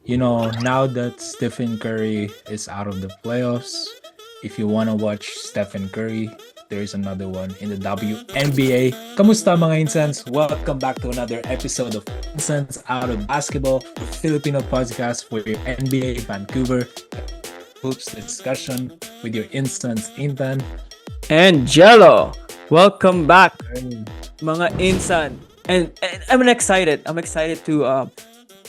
Now that Stephen Curry is out of the playoffs, if you want to watch Stephen Curry, there is another one in the WNBA. Kamusta mga Insans? Welcome back to another episode of Insans Out of Basketball, the Filipino podcast for your NBA Vancouver hoops discussion with your Insans Intan. And Jello, welcome back, mga insan. And I'm excited. I'm excited to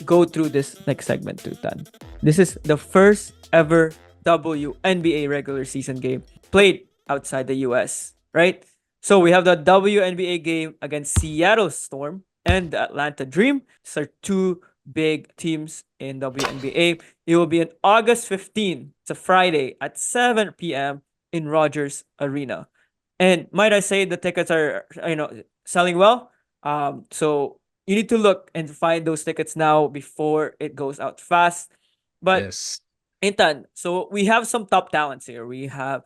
go through this next segment too, Tan. This is the first ever WNBA regular season game played outside the US, right? So we have the WNBA game against Seattle Storm and the Atlanta Dream. These are two big teams in WNBA. It will be on August 15th. It's a Friday at 7 p.m. in Rogers Arena. And might I say the tickets are selling well. So you need to look and find those tickets now before it goes out fast. But Yes. Intan, so we have some top talents here. We have,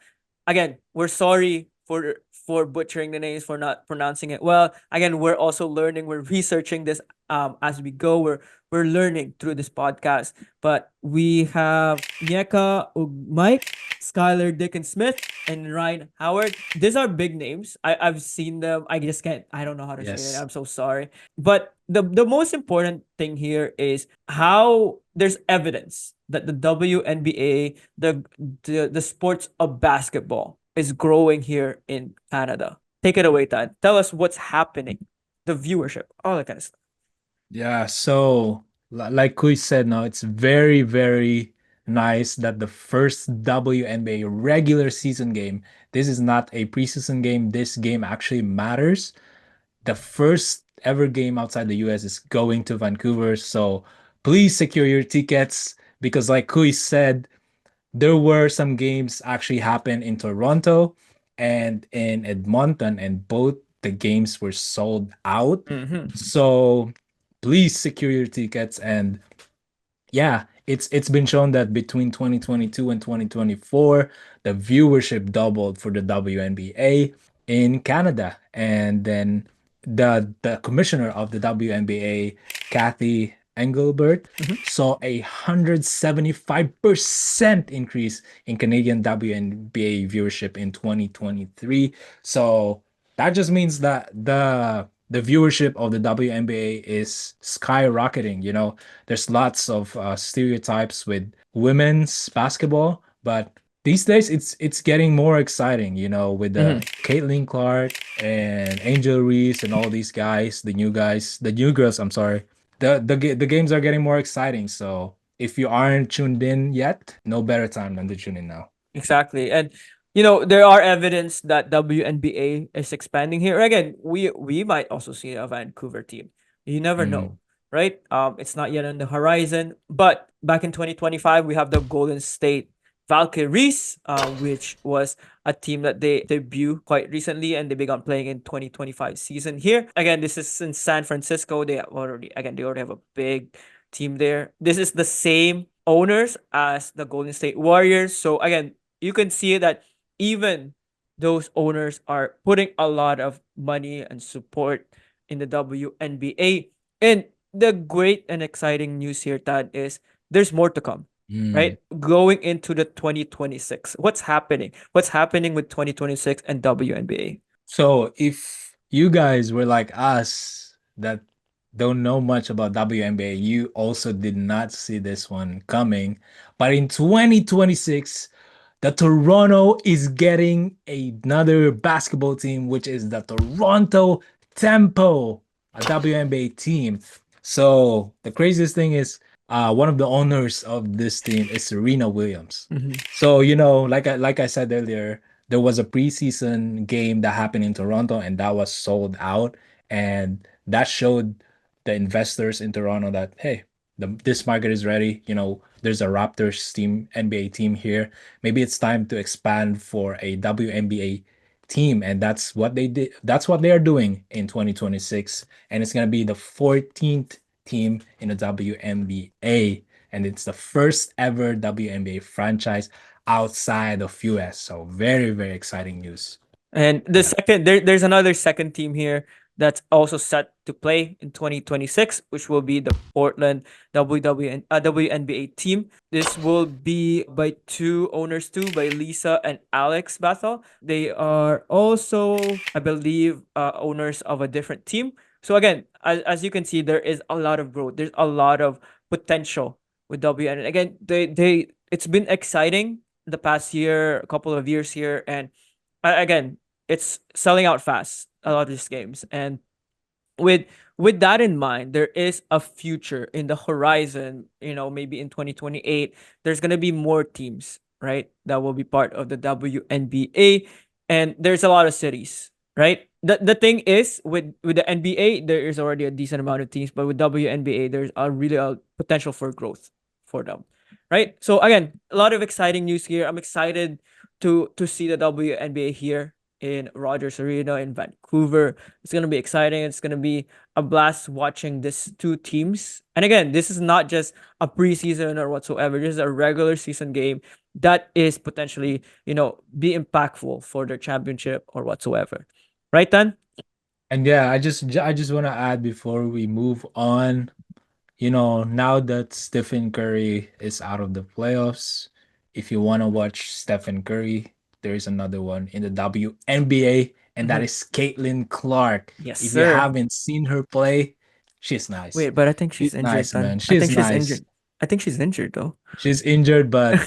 again, we're sorry for butchering the names, for not pronouncing it well. Again, we're also learning, we're researching this as we go. We're learning through this podcast. But we have Nyeka Mike, Skylar Dickens Smith, and Ryan Howard. These are big names. I've seen them. I don't know how to say it. Yes. I'm so sorry. But the most important thing here is how there's evidence that the WNBA, the sports of basketball, is growing here in Canada. Take it away, Tan. Tell us what's happening, the viewership, all that kind of stuff. Yeah, so like Kui said, no, it's very, very nice that the first WNBA regular season game, this is not a preseason game. This game actually matters. The first ever game outside the US is going to Vancouver. So please secure your tickets because, like Kui said, there were some games actually happen in Toronto and in Edmonton, and both the games were sold out. Mm-hmm. So please secure your tickets. And yeah, it's been shown that between 2022 and 2024, the viewership doubled for the WNBA in Canada. And then the commissioner of the WNBA, Kathy Engelbert, saw a 175% increase in Canadian WNBA viewership in 2023. So that just means that the viewership of the WNBA is skyrocketing. There's lots of stereotypes with women's basketball, but these days it's getting more exciting. With the Caitlin Clark and Angel Reese and all these guys, the new girls. I'm sorry. The games are getting more exciting. So if you aren't tuned in yet, no better time than to tune in now. Exactly. And there are evidence that WNBA is expanding here. Again, we might also see a Vancouver team. You never Mm. know, right? It's not yet on the horizon. But back in 2025, we have the Golden State Valkyries, which was a team that they debuted quite recently, and they began playing in 2025 season here. Again, this is in San Francisco. They already have a big team there. This is the same owners as the Golden State Warriors. So again, you can see that even those owners are putting a lot of money and support in the WNBA. And the great and exciting news here, Tad, is there's more to come, Mm. right? Going into the 2026. What's happening? What's happening with 2026 and WNBA? So if you guys were like us that don't know much about WNBA, you also did not see this one coming. But in 2026, the Toronto is getting another basketball team, which is the Toronto Tempo, a WNBA team. So the craziest thing is one of the owners of this team is Serena Williams. So like I said earlier, there was a preseason game that happened in Toronto and that was sold out, and that showed the investors in Toronto that hey, this market is ready. There's a Raptors team, NBA team here. Maybe it's time to expand for a WNBA team, and that's what they did. That's what they are doing in 2026, and it's gonna be the 14th team in the WNBA, and it's the first ever WNBA franchise outside of US. So very, very exciting news. And the Yeah. second there's another second team here that's also set to play in 2026, which will be the Portland WNBA team. This will be by two owners too, by Lisa and Alex Bethel. They are also, I believe, owners of a different team. So again, as you can see, there is a lot of growth. There's a lot of potential with WN. Again, they it's been exciting the past year, a couple of years here, and again, it's selling out fast. A lot of these games, and with with that in mind, there is a future in the horizon. Maybe in 2028, there's gonna be more teams, right? That will be part of the WNBA, and there's a lot of cities, right? The thing is with the NBA, there is already a decent amount of teams, but with WNBA, there's a potential for growth for them, right? So again, a lot of exciting news here. I'm excited to see the WNBA here in Rogers Arena in Vancouver. It's gonna be exciting. It's gonna be a blast watching these two teams. And again, this is not just a preseason or whatsoever. This is a regular season game that is potentially, be impactful for their championship or whatsoever. Right, Dan? And yeah, I just want to add before we move on, now that Stephen Curry is out of the playoffs, if you want to watch Stephen Curry, there is another one in the WNBA, and that Mhm. is Caitlin Clark. Yes, If you sir. haven't seen her play, she's nice. Wait, but I think She's she's injured, nice, man. Dan. I She's think she's nice. injured. I think she's injured though. She's injured, but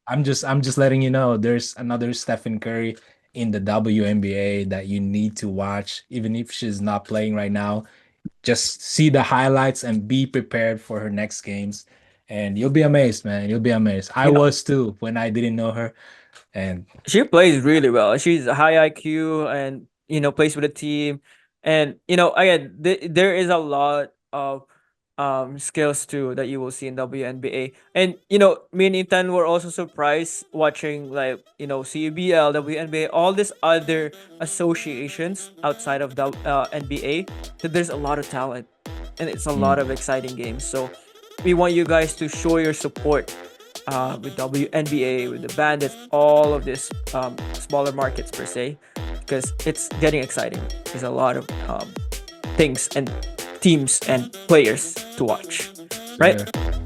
I'm just letting you know there's another Stephen Curry in the WNBA that you need to watch, even if she's not playing right now. Just see the highlights and be prepared for her next games. And you'll be amazed, man. You'll be amazed. I You know, was too when I didn't know her. And she plays really well. She's a high IQ and plays with a team. And again, there is a lot of skills too that you will see in WNBA. And me and Ethan were also surprised watching like CBL, WNBA, all these other associations outside of the NBA. That there's a lot of talent and it's a lot mm, of exciting games. So we want you guys to show your support with WNBA, with the Bandits, all of these smaller markets per se, because it's getting exciting. There's a lot of things and teams and players to watch, right? yeah.